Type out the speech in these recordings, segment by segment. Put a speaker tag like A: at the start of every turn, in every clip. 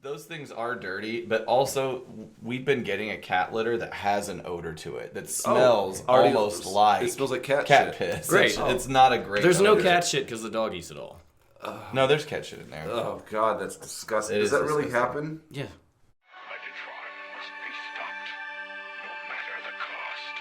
A: Those things are dirty, but also we've been getting a cat litter that has an odor to it that smells almost like...
B: It smells like cat
A: piss.
C: Great.
A: It's not a great
C: There's
A: odor.
C: no cat shit because the dog eats it all.
A: No, there's cat shit in there.
B: Oh, God, that's disgusting.
A: Does
B: that really
A: disgusting.
B: happen?
C: Yeah.
D: Megatron must be stopped, no matter the cost.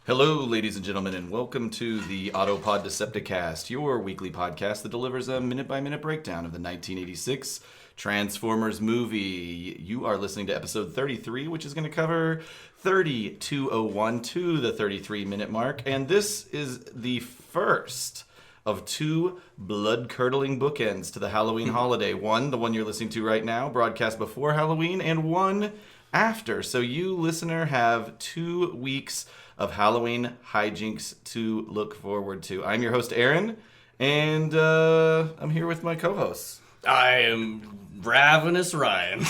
A: Hello, ladies and gentlemen, and welcome to the Autopod Decepticast, your weekly podcast that delivers a minute-by-minute breakdown of the 1986 Transformers movie. You are listening to episode 33, which is going to cover 3201 to the 33-minute mark, and this is the first of two blood-curdling bookends to the Halloween holiday. One, the one you're listening to right now, broadcast before Halloween, and one after. So you, listener, have 2 weeks of Halloween hijinks to look forward to. I'm your host, Aaron, and I'm here with my co-hosts.
C: I am Ravenous Ryan.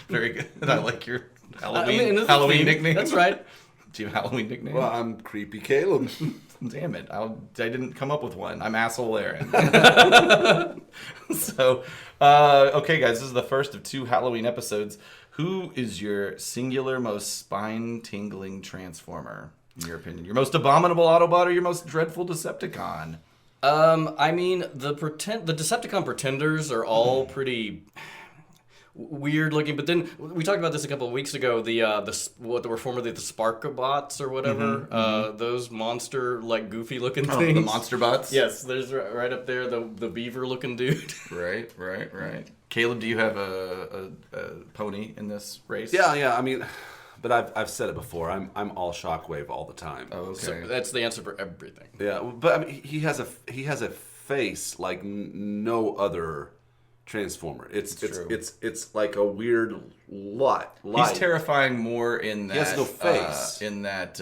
A: Very good. I like your Halloween nickname.
C: That's right.
A: Do you have a Halloween nickname?
B: Well, I'm Creepy Caleb.
A: Damn it. I didn't come up with one. I'm Asshole Aaron. So, okay, guys, this is the first of 2 Halloween episodes. Who is your singular most spine-tingling Transformer, in your opinion? Your most abominable Autobot or your most dreadful Decepticon?
C: I mean, the Decepticon Pretenders are all pretty weird looking, but then we talked about this a couple of weeks ago. What were formerly the Sparkabots or whatever. Those monster goofy looking things.
A: The monster bots.
C: Yes, there's right up there the beaver looking dude.
A: Right. Caleb, do you have a pony in this race?
B: Yeah. I mean, but I've said it before. I'm all Shockwave all the time.
A: Oh, okay.
C: So that's the answer for everything.
B: Yeah, but I mean, he has a face like no other Transformer. It's
A: true.
B: It's like a weird light.
A: He's terrifying more in that.
B: He has no face.
A: In that,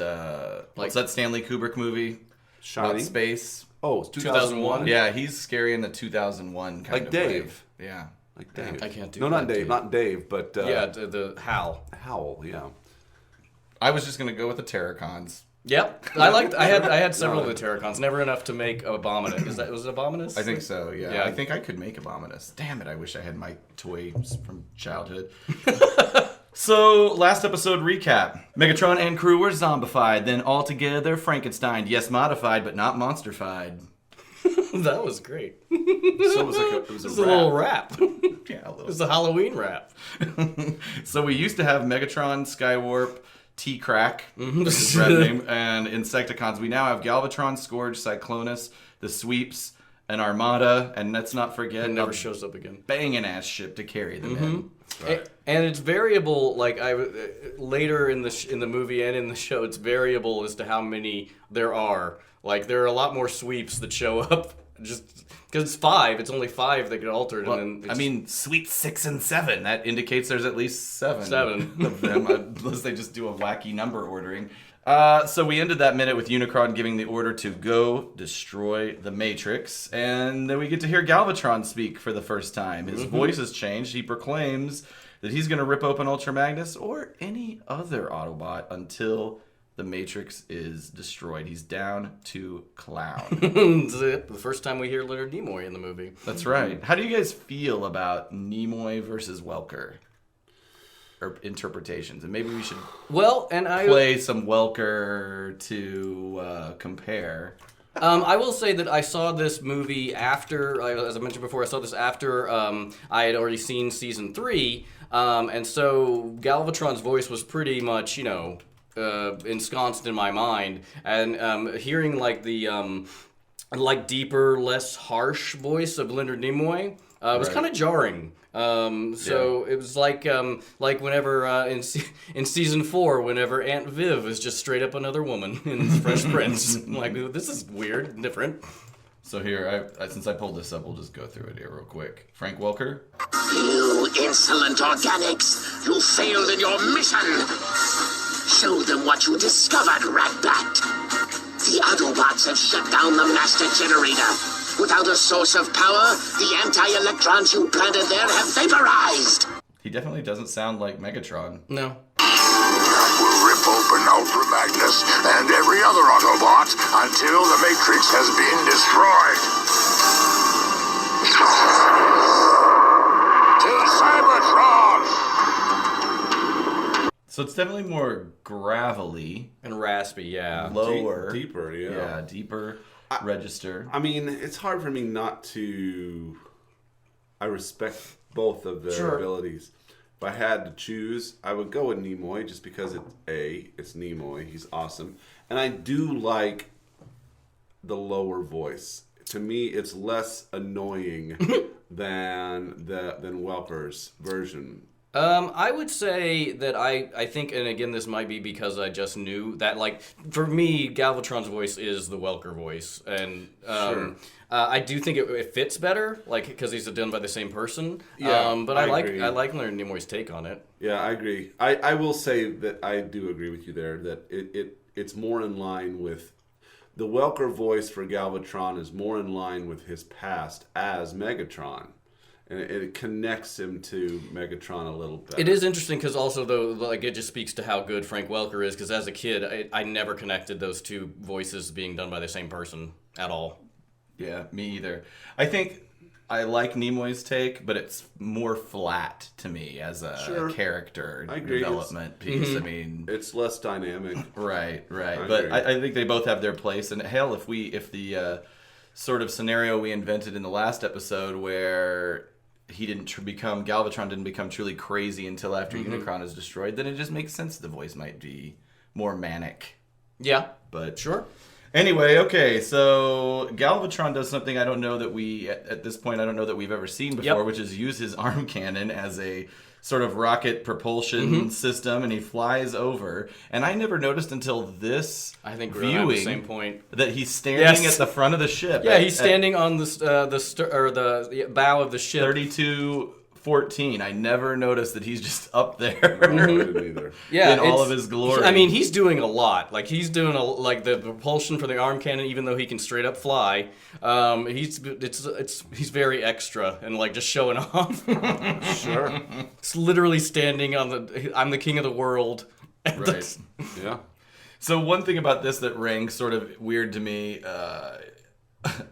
A: what's that Stanley Kubrick movie?
B: Shining?
A: About space.
B: Oh, it's 2001?
A: Yeah, he's scary in the 2001 kind
B: Like
A: of
B: Dave.
A: way. Yeah.
B: Like Dave.
C: I can't do
B: No,
C: that,
B: not Dave.
C: dude.
B: Not Dave, but...
C: Yeah, the Howl.
B: Howl, yeah.
A: I was just gonna go with the Terracons.
C: Yep, I had several of the Terracons. Never enough to make Abominus. Was it Abominus?
A: I think so. Yeah.
C: Yeah.
A: I think I could make Abominus. Damn it! I wish I had my toys from childhood. So, last episode recap. Megatron and crew were zombified, then all together Frankenstein. Yes, modified, but not monsterfied.
C: That was great.
B: So it was like
C: It was a little rap.
A: Yeah, a
C: It
A: little.
C: was a Halloween rap.
A: So we used to have Megatron, Skywarp, T-Crack, that's his rap name, and Insecticons. We now have Galvatron, Scourge, Cyclonus, the Sweeps, an Armada, and let's not forget
C: It never shows up again.
A: banging ass ship to carry them in.
B: Right.
C: And it's variable. Like later in the movie and in the show, it's variable as to how many there are. Like there are a lot more sweeps that show up just because it's 5. It's only 5 that get altered.
A: Well,
C: and then
A: I mean, Sweet 6 and 7. That indicates there's at least 7
C: 7.
A: of them, unless they just do a wacky number ordering. So we ended that minute with Unicron giving the order to go destroy the Matrix, and then we get to hear Galvatron speak for the first time. His voice has changed. He proclaims that he's going to rip open Ultra Magnus or any other Autobot until the Matrix is destroyed. He's down to clown.
C: the first time we hear Leonard Nimoy in the movie.
A: That's right. How do you guys feel about Nimoy versus Welker? Or interpretations, and maybe we should play some Welker to compare.
C: I will say that I saw this movie after, as I mentioned before, I saw this after I had already seen season 3, and so Galvatron's voice was pretty much, ensconced in my mind, and hearing the deeper, less harsh voice of Leonard Nimoy was kind of jarring. It was like whenever in season 4, whenever Aunt Viv is just straight up another woman in Fresh Prince. I'm like, this is weird, and different.
A: So here, since I pulled this up, we'll just go through it here real quick. Frank Welker.
E: You insolent organics! You failed in your mission! Show them what you discovered, Ratbat! The Autobots have shut down the master generator. Without a source of power, the anti-electrons you planted there have vaporized.
A: He definitely doesn't sound like Megatron.
C: No.
D: Will rip open Ultra Magnus and every other Autobot until the Matrix has been destroyed. To Cybertron!
A: So it's definitely more gravelly,
C: And raspy, yeah.
A: lower,
B: Deeper, yeah.
A: deeper register.
B: I mean, it's hard for me not to. I respect both of their abilities. If I had to choose, I would go with Nimoy just because it's Nimoy. He's awesome, and I do like the lower voice. To me, it's less annoying than Welker's version.
C: I would say that I think, and again, this might be because I just knew that, like, for me, Galvatron's voice is the Welker voice, and I do think it fits better, like, because he's done by the same person.
B: Yeah,
C: but
B: I
C: I like
B: agree.
C: Leonard Nimoy's take on it.
B: Yeah, I agree. I will say that I do agree with you there, that it's more in line with the Welker voice for Galvatron is more in line with his past as Megatron. And it connects him to Megatron a little bit.
C: It is interesting because also, though, like, it just speaks to how good Frank Welker is, because as a kid, I never connected those two voices being done by the same person at all.
A: Yeah, me either. I think I like Nimoy's take, but it's more flat to me as a character development piece. I mean,
B: it's less dynamic.
A: Right.
B: I
A: But
B: agree.
A: I think they both have their place. And hell, if the sort of scenario we invented in the last episode where Galvatron didn't become truly crazy until after Unicron is destroyed, then it just makes sense the voice might be more manic.
C: Yeah,
A: But
C: sure.
A: anyway, okay, so Galvatron does something I don't know that at this point, I don't know that we've ever seen before, which is use his arm cannon as a sort of rocket propulsion system, and he flies over. And I never noticed until this
C: I think we're at the same
A: viewing
C: point.
A: that he's standing at the front of the ship.
C: Yeah, he's standing on the bow of the ship.
A: 3214. I never noticed that he's just up there.
B: I didn't either.
C: Yeah,
A: in all of his glory.
C: I mean, he's doing a lot. Like, he's doing like the propulsion for the arm cannon, even though he can straight up fly. He's very extra and like just showing off.
B: Sure.
C: It's literally standing on I'm the king of the world.
A: Right.
B: Yeah.
A: So one thing about this that rang sort of weird to me,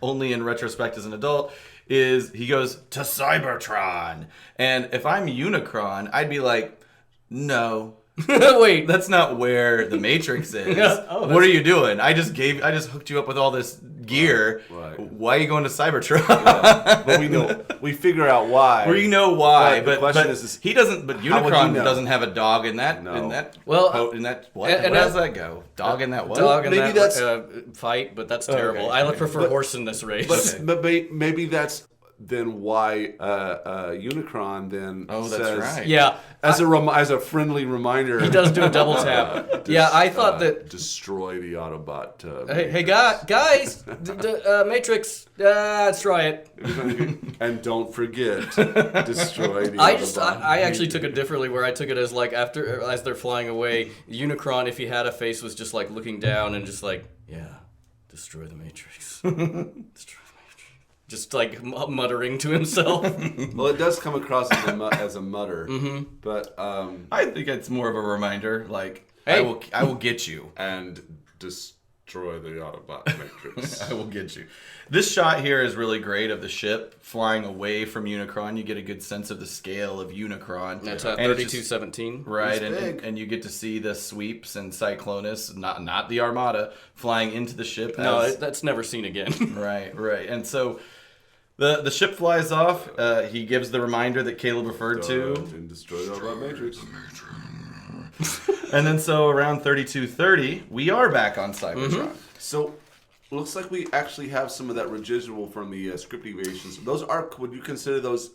A: only in retrospect as an adult, is he goes to Cybertron. And if I'm Unicron, I'd be like, no.
C: Wait,
A: That's not where the Matrix is. What are you doing? I just hooked you up with all this gear.
B: Right.
A: Why are you going to Cybertron?
B: But we figure out why.
A: We know why,
B: Right, the
A: but
B: question is
A: he doesn't. But
B: how would
A: Unicron
B: he know?
A: doesn't have a dog in that.
B: No.
A: In that.
C: Well,
A: in that what?
C: and
A: Where does that go? Dog in that what?
C: dog in
B: Maybe
C: that fight, but that's terrible.
A: okay.
C: I look for horse in this race.
B: But maybe that's then why Unicron then
A: Oh, that's
B: says,
A: right.
C: Yeah,
B: as a friendly reminder,
C: he does do a double tap. Yeah, I thought that.
B: destroy the Autobot.
C: Hey, guys, Matrix, destroy it.
B: And don't forget, destroy the
C: I
B: Autobot.
C: actually took it differently, where I took it as like as they're flying away, Unicron, if he had a face, was just like looking down and just like, yeah, destroy the Matrix, destroy the Matrix, just like muttering to himself.
B: Well, it does come across as a mutter, but
A: I think it's more of a reminder. Like,
C: Hey.
A: I will get you.
B: and destroy the Autobot Matrix.
A: I will get you. This shot here is really great of the ship flying away from Unicron. You get a good sense of the scale of Unicron.
C: That's
A: And it's just-
C: 3217.
A: Right,
B: It's big.
A: and you get to see the sweeps and Cyclonus, not the Armada, flying into the ship.
C: No,
A: as-
C: that's never seen again.
A: Right. And so the ship flies off. He gives the reminder that Caleb referred to.
B: And destroy the Autobot Matrix.
A: And then so around 3230, we are back on Cybertron.
B: So, looks like we actually have some of that residual from the script deviations. Those are, would you consider those,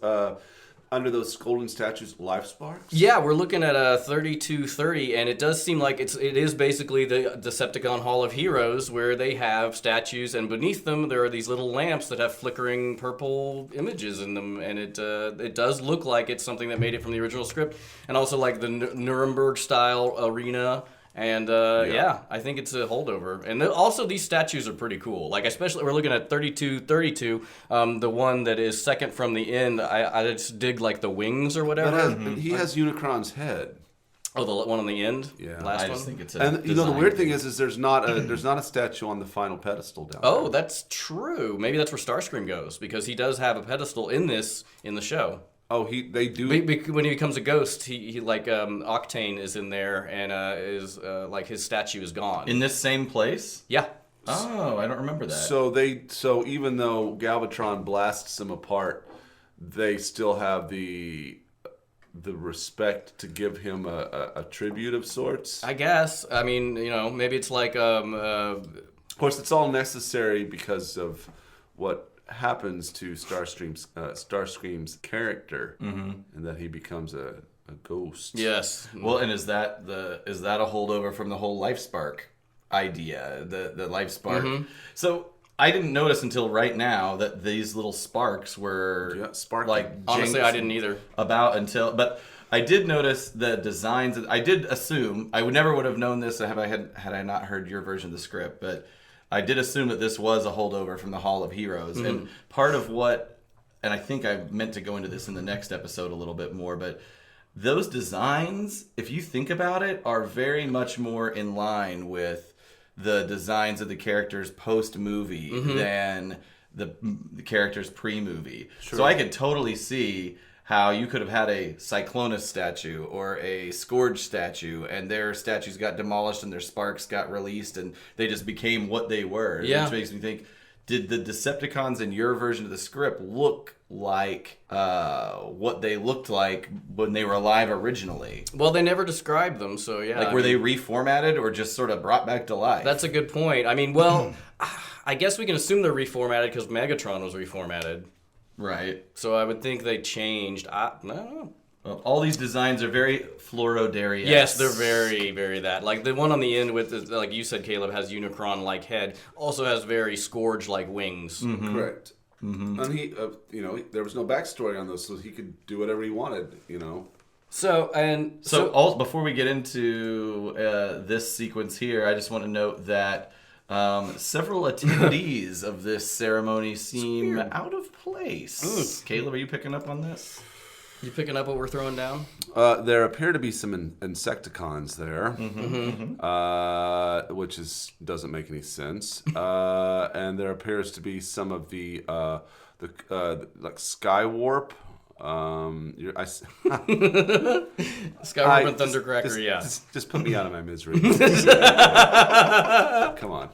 B: under those golden statues, life sparks?
C: Yeah, we're looking at 3230, and it does seem like it is basically the Decepticon Hall of Heroes, where they have statues, and beneath them there are these little lamps that have flickering purple images in them, and it does look like it's something that made it from the original script, and also like the Nuremberg style arena And I think it's a holdover. And also these statues are pretty cool. Like especially we're looking at 3232, the one that is second from the end. I just dig like the wings or whatever.
B: He has Unicron's head.
C: Oh, the one on the end.
B: Yeah,
C: last
A: I
C: one.
A: just think it's
B: And the weird thing is there's not a statue on the final pedestal down there.
C: Oh, that's true. Maybe that's where Starscream goes because he does have a pedestal in the show.
B: Oh, they do.
C: When he becomes a ghost, he like Octane is in there and is like his statue is gone.
A: In this same place?
C: Yeah.
A: Oh, I don't remember that.
B: So even though Galvatron blasts them apart, they still have the respect to give him a tribute of sorts.
C: I guess. I mean, maybe it's like
B: Of course, it's all necessary because of what happens to Starscream's character, and that he becomes a ghost.
C: yes.
A: Well, and is that a holdover from the whole life spark idea? The life spark. So I didn't notice until right now that these little sparks were
B: sparking.
A: like
C: Honestly, I didn't either.
A: But I did notice the designs. I did assume I would have known this had I not heard your version of the script, but I did assume that this was a holdover from the Hall of Heroes. And part of what, and I think I meant to go into this in the next episode a little bit more, but those designs, if you think about it, are very much more in line with the designs of the characters post-movie than the characters pre-movie. Sure. So I could totally see how you could have had a Cyclonus statue or a Scourge statue, and their statues got demolished and their sparks got released, and they just became what they were.
C: Yeah.
A: Which makes me think, did the Decepticons in your version of the script look like what they looked like when they were alive originally?
C: Well, they never described them, so yeah.
A: Like, were they reformatted or just sort of brought back to life?
C: That's a good point. I mean, well, I guess we can assume they're reformatted because Megatron was reformatted.
A: Right.
C: So I would think they changed. I don't know.
A: Well, all these designs are very Florodary.
C: Yes, they're very, very that. Like the one on the end with, like you said, Caleb, has Unicron-like head. Also has very Scourge-like wings.
B: Correct. And he, there was no backstory on this, so he could do whatever he wanted.
C: So
A: before we get into this sequence here, I just want to note that several attendees of this ceremony seem out of place. Caleb, are you picking up on this?
C: You picking up what we're throwing down?
B: There appear to be some Insecticons there, which doesn't make any sense. And there appears to be some of the like Skywarp.
C: Skywarp and Thundercracker,
B: just put me out of my misery. Come on.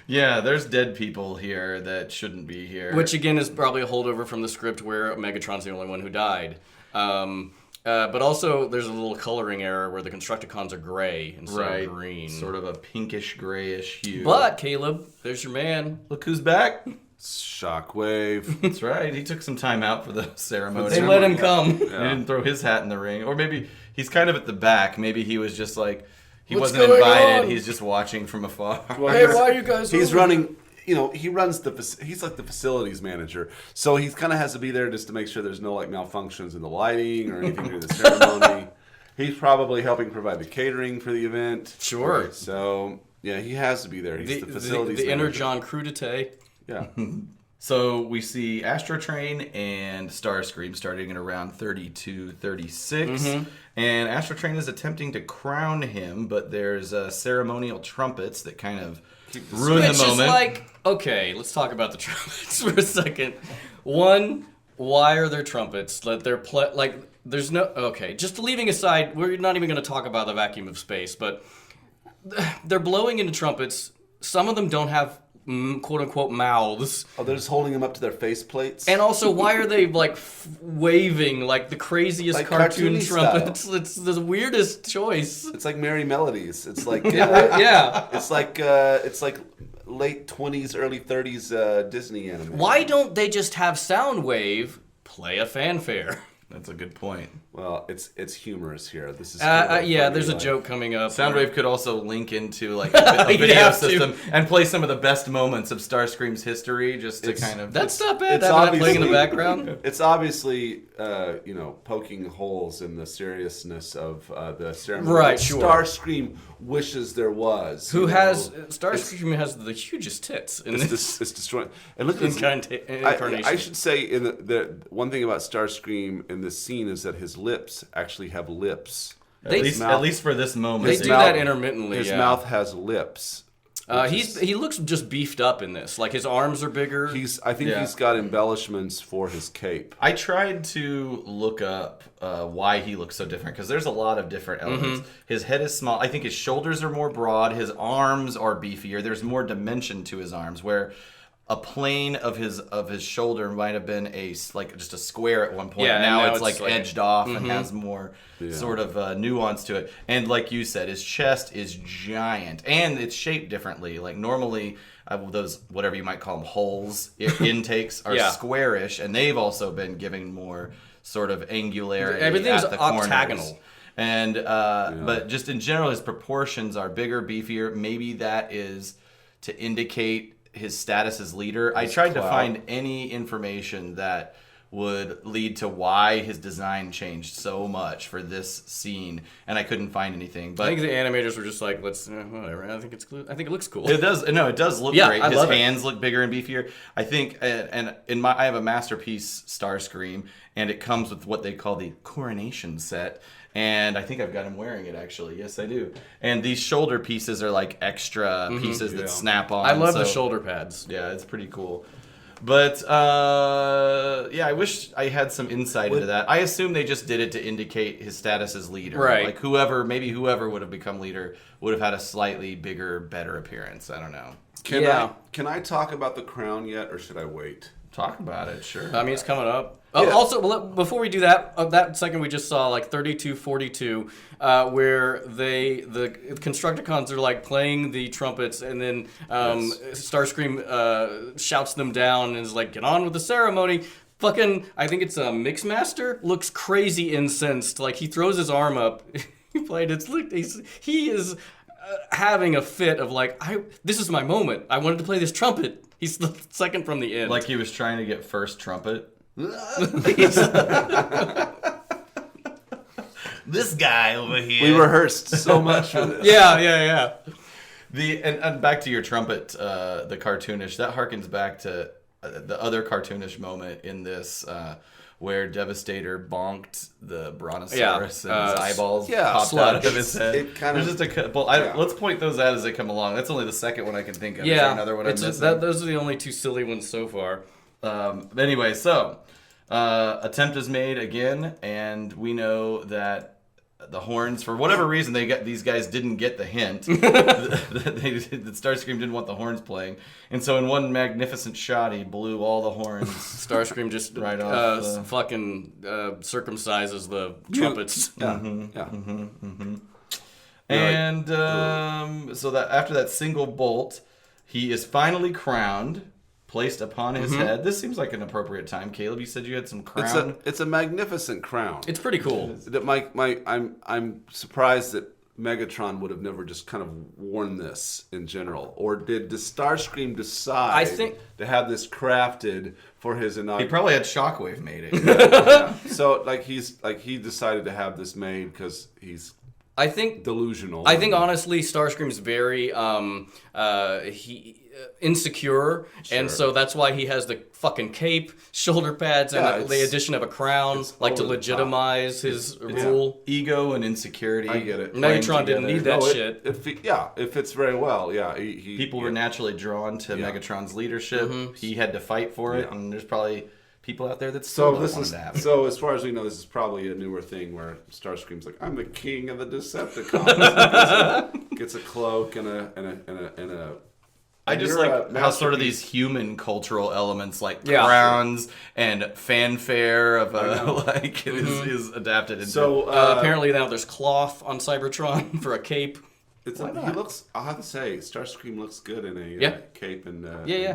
A: Yeah, there's dead people here that shouldn't be here.
C: Which again is probably a holdover from the script where Megatron's the only one who died. But also there's a little coloring error where the Constructicons are gray instead of green.
A: Sort of a pinkish grayish hue.
C: But Caleb, there's your man.
A: Look who's back.
B: Shockwave.
A: That's right. He took some time out for the ceremony.
C: They let him come.
A: He didn't throw his hat in the ring. Or maybe he's kind of at the back. Maybe he was just like, he
C: What's
A: wasn't
C: going
A: invited.
C: on?
A: He's just watching from afar.
B: Well,
C: Hey, why are you guys
B: He's
C: over?
B: running. He runs he's like the facilities manager. So he kind of has to be there just to make sure there's no like malfunctions in the lighting or anything during the ceremony. He's probably helping provide the catering for the event.
C: Sure.
B: Right, so yeah, he has to be there. He's the facilities
C: the inner
B: manager.
C: John Crudite.
B: Yeah.
A: So we see Astrotrain and Starscream starting at around 32-36. And Astrotrain is attempting to crown him, but there's ceremonial trumpets that kind of ruin the moment.
C: Is like, okay, let's talk about the trumpets for a second. One, why are there trumpets? There's no... Okay, just leaving aside, we're not even going to talk about the vacuum of space, but they're blowing into trumpets. Some of them don't have quote-unquote mouths.
B: Oh, they're just holding them up to their face plates?
C: And also, why are they, waving like the craisiest
B: Like
C: cartoon
B: cartoony
C: trumpets?
B: style.
C: It's the weirdest choice.
B: It's like Merry Melodies. It's like...
C: Yeah.
B: It's like late 20s, early 30s Disney animation.
C: Why don't they just have Soundwave play a fanfare?
A: That's a good point.
B: Well, it's humorous here. This is
C: there's a joke coming up.
A: Soundwave could also link into like a video system and play some of the best moments of Starscream's history, just to kind of.
C: That's not bad.
B: It's
C: Having that playing in the background.
B: It's obviously poking holes in the seriousness of the ceremony.
C: Right, sure.
B: Starscream wishes there was.
C: Starscream has the hugest tits in this.
B: It's destroying. And look at
C: incarnation.
B: I should say the one thing about Starscream in this scene is that his lips actually have lips.
A: At least for this moment.
C: They do that intermittently.
B: His mouth has lips.
C: He looks just beefed up in this. Like his arms are bigger.
B: I think he's got embellishments for his cape.
A: I tried to look up why he looks so different because there's a lot of different elements. His head is small. I think his shoulders are more broad. His arms are beefier. There's more dimension to his arms where a plane of his shoulder might have been just a square at one point.
C: Yeah,
A: now it's like edged off and has more sort of nuance to it. And like you said, his chest is giant and it's shaped differently. Like normally those whatever you might call them holes intakes are squarish, and they've also been giving more sort of angularity.
C: Everything's
A: at the
C: octagonal.
A: corners. And but just in general, his proportions are bigger, beefier. Maybe that is to indicate his status as leader. I tried to find any information that would lead to why his design changed so much for this scene, and I couldn't find anything. But
C: I think the animators were just like, "Let's whatever." I think it looks cool.
A: It does. No, it does look great. His hands look bigger and beefier. I think, and I have a masterpiece Starscream, and it comes with what they call the Coronation set. And I think I've got him wearing it, actually. Yes, I do. And these shoulder pieces are like extra pieces that snap on.
C: I love the shoulder pads.
A: Yeah, it's pretty cool. But, I wish I had some insight into that. I assume they just did it to indicate his status as leader.
C: Right.
A: Like whoever would have become leader would have had a slightly bigger, better appearance. I don't know.
B: Can I talk about the crown yet, or should I wait?
A: Talk about it, sure.
C: I mean, it's coming up. Also, before we do that, that second we just saw, like 3242, where the Constructicons are like playing the trumpets, and then Starscream shouts them down and is like, "Get on with the ceremony." Fucking, I think it's a Mixmaster, looks crazy incensed. Like he throws his arm up. He is having a fit of like, this is my moment. I wanted to play this trumpet. He's the second from the end.
A: Like he was trying to get first trumpet. This guy over here.
B: We rehearsed so much for this.
C: Yeah.
A: And back to your trumpet, the cartoonish, that harkens back to the other cartoonish moment in this where Devastator bonked the Brontosaurus and his eyeballs popped out of his head. There's just a couple. Let's point those out as they come along. That's only the second one I can think of.
C: Yeah,
A: is there another one I'm missing?
C: Those are the only two silly ones so far.
A: Anyway, so attempt is made again, and we know that the horns, for whatever reason, these guys didn't get the hint that Starscream didn't want the horns playing, and so in one magnificent shot, he blew all the horns.
C: Starscream just
A: right off.
C: Fucking circumcises the trumpets.
A: And so that after that single bolt, he is finally crowned. Placed upon his head. This seems like an appropriate time. Caleb, you said you had some crown.
B: It's a magnificent crown.
C: It's pretty cool.
B: I'm surprised that Megatron would have never just kind of worn this in general, or did Starscream decide to have this crafted for his inauguration?
A: He probably had Shockwave made it.
B: So he decided to have this made because he's delusional.
C: I think honestly, Starscream's very insecure, and so that's why he has the fucking cape, shoulder pads, and the addition of a crown, like to legitimize his rule.
A: Ego and insecurity.
B: I get it.
C: Megatron didn't need that shit.
B: It fits very well. Yeah,
A: people were naturally drawn to Megatron's leadership. He had to fight for it, and there's probably people out there that still don't want to happen.
B: So as far as we know, this is probably a newer thing where Starscream's like, "I'm the king of the Decepticons." Gets a cloak and a.
A: I just like how sort of these human cultural elements like crowns and fanfare of is adapted into.
B: So
C: apparently now there's cloth on Cybertron for a cape.
B: He looks. I'll have to say, Starscream looks good in a cape and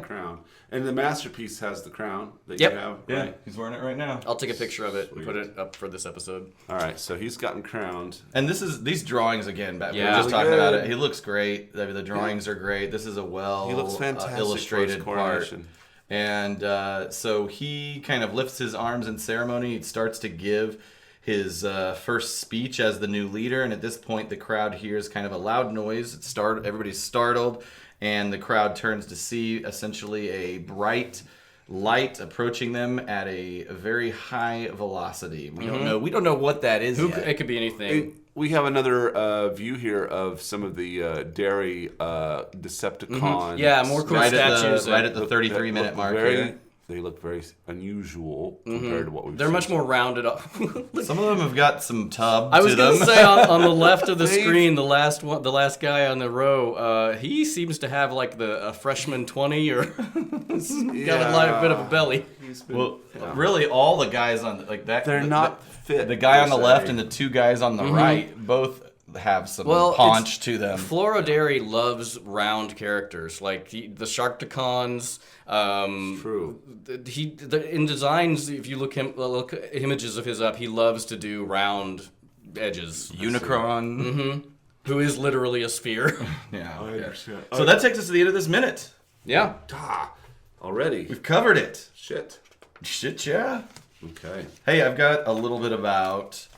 B: crown. And the masterpiece has the crown that you have.
A: Yeah,
B: right?
A: he's wearing it right now.
C: I'll take a picture of it and put it up for this episode.
B: All right, so he's gotten crowned.
A: And these drawings again. We were
C: Yeah.
A: just talking about it. He looks great. The drawings are great. This is a
B: He looks fantastic
A: illustrated
B: for his Coronation.
A: part. And so he kind of lifts his arms in ceremony. He starts to give his first speech as the new leader, and at this point the crowd hears kind of a loud noise. Everybody's startled, and the crowd turns to see essentially a bright light approaching them at a very high velocity. We don't know what that is yet.
C: It could be anything.
B: We have another view here of some of the dairy Decepticons.
C: Yeah, more cool statues.
A: Right at the 33-minute mark here.
B: They look very unusual compared to what we've seen.
C: They're much more rounded up.
A: Some of them have got some tub
C: I was
A: to
C: going
A: them.
C: to say on the left of the screen, the last guy on the row, he seems to have like a freshman 20 or got a bit of a belly.
A: Really, all the guys on that
B: they're not fit.
A: The guy on the left and the two guys on the right both have some paunch to them.
C: Floro loves round characters like the Sharktacons.
B: True.
C: In designs, if you look images of his up, he loves to do round edges.
A: Unicron,
C: who is literally a sphere.
A: yeah.
B: I understand.
A: So that takes us to the end of this minute.
C: Yeah.
B: Already.
A: We've covered it.
B: Shit,
A: yeah.
B: Okay.
A: Hey, I've got a little bit about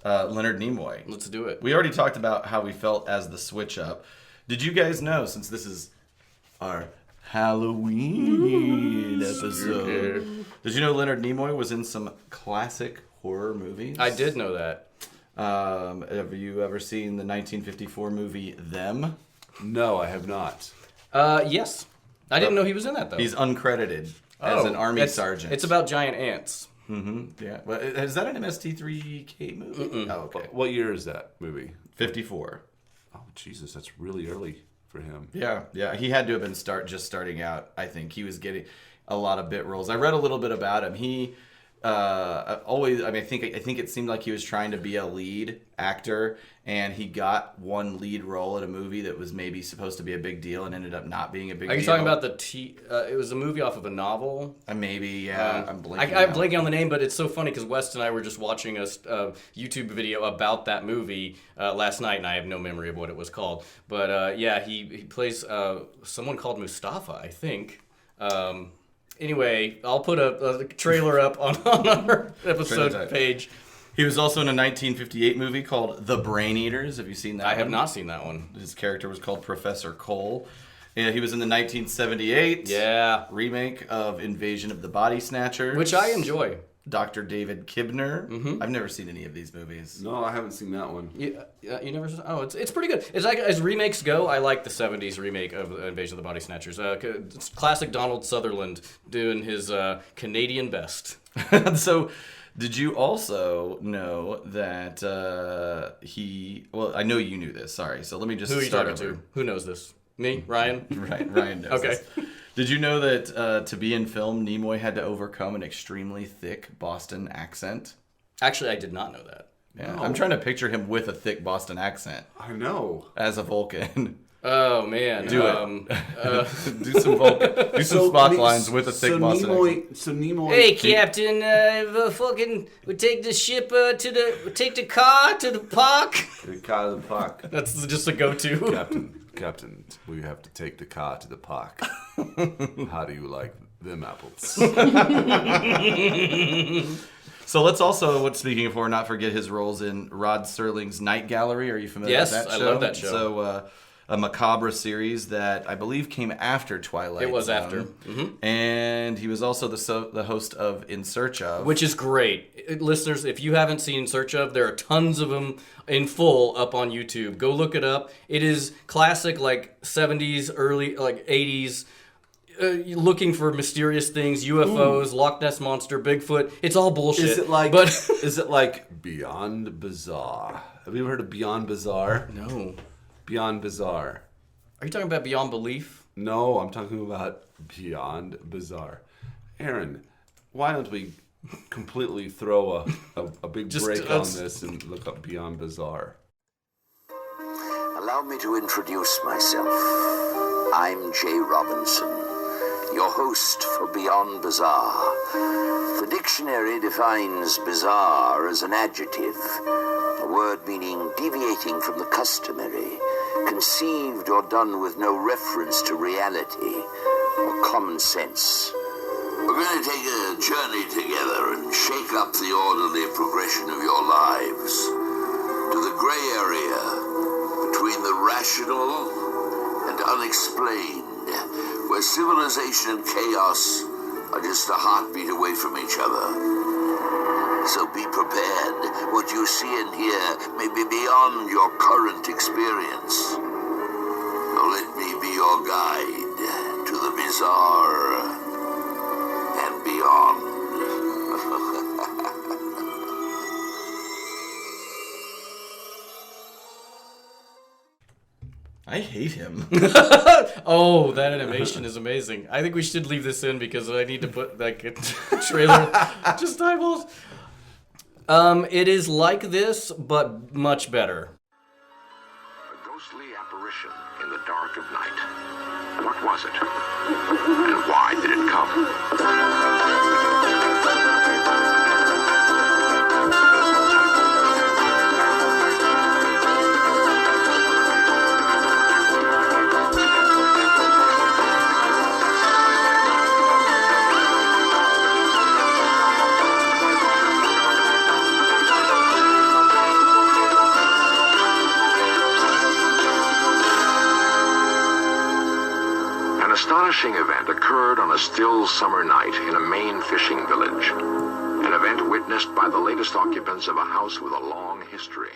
A: Leonard Nimoy.
C: Let's do it.
A: We already talked about how we felt as the switch up. Did you guys know, since this is our Halloween episode, did you know Leonard Nimoy was in some classic horror movies?
C: I did know that.
A: Have you ever seen the 1954 movie Them?
B: No, I have not.
C: Yes. I didn't know he was in that, though.
A: He's uncredited as an army sergeant.
C: It's about giant ants.
A: Yeah. Well, is that an MST3K movie? Oh, okay.
B: What year is that movie?
A: 54.
B: Oh, Jesus, that's really early for him.
A: Yeah. He had to have been just starting out. I think he was getting a lot of bit roles. I read a little bit about him. He I think it seemed like he was trying to be a lead actor, and he got one lead role in a movie that was maybe supposed to be a big deal and ended up not being a big deal.
C: Are you talking about it was a movie off of a novel?
A: Maybe, yeah. I'm blanking.
C: I'm blanking on the name, but it's so funny because West and I were just watching a YouTube video about that movie last night, and I have no memory of what it was called. But he plays someone called Mustafa, I think. Anyway, I'll put a trailer up on our episode page.
A: He was also in a 1958 movie called The Brain Eaters. Have you seen that?
C: I have not seen that one.
A: His character was called Professor Cole. And he was in the 1978 remake of Invasion of the Body Snatchers,
C: which I enjoy.
A: Dr. David Kibner. I've never seen any of these movies.
B: No, I haven't seen that one.
C: You never? Oh, it's pretty good. It's like, as remakes go, I like the 70s remake of Invasion of the Body Snatchers. It's classic Donald Sutherland doing his Canadian best.
A: So, did you also know that well, I know you knew this. Sorry. So let me just
C: Who are you
A: start
C: talking
A: over.
C: to? Who knows this? Me? Ryan?
A: Right, Ryan knows
C: Okay.
A: this. Did you know that to be in film, Nimoy had to overcome an extremely thick Boston accent?
C: Actually, I did not know that.
A: Yeah, I'm trying to picture him with a thick Boston accent
B: I know.
A: as a Vulcan.
C: Oh man,
A: Do it. Do some Vulcan. Do some Spock lines with a thick Boston accent.
B: So Nimoy.
C: Hey, Captain, we take the ship take the car to the park.
B: The car to the park.
C: That's just a go-to.
B: Captain, we have to take the car to the park. How do you like them apples?
A: So let's also, speaking of horror, not forget his roles in Rod Serling's Night Gallery. Are you familiar with that show?
C: Yes, I love that show.
A: So, a macabre series that I believe came after Twilight
C: It was
A: Zone.
C: after. Mm-hmm.
A: And he was also the host of In Search Of.
C: Which is great. Listeners, if you haven't seen In Search Of, there are tons of them in full up on YouTube. Go look it up. It is classic, like 70s, early, like 80s, looking for mysterious things, UFOs, Loch Ness Monster, Bigfoot. It's all bullshit.
B: Is it like
C: But
B: is it like Beyond Bizarre? Have you ever heard of Beyond Bizarre?
C: no.
B: Beyond Bizarre.
C: Are you talking about Beyond Belief?
B: No, I'm talking about Beyond Bizarre. Aaron, why don't we completely throw a big break on this and look up Beyond Bizarre?
D: Allow me to introduce myself. I'm Jay Robinson, your host for Beyond Bizarre. The dictionary defines bizarre as an adjective, a word meaning deviating from the customary, conceived or done with no reference to reality or common sense. We're going to take a journey together and shake up the orderly progression of your lives to the gray area between the rational and unexplained, where civilization and chaos are just a heartbeat away from each other. So be prepared. What you see and hear may be beyond your current experience. So let me be your guide to the bizarre and beyond.
A: I hate him.
C: Oh, that animation is amazing. I think we should leave this in because I need to put like a trailer. Just eyeballs. It is like this, but much better.
F: A ghostly apparition in the dark of night. What was it? And why did it come? An astonishing event occurred on a still summer night in a Maine fishing village. An event witnessed by the latest occupants of a house with a long history.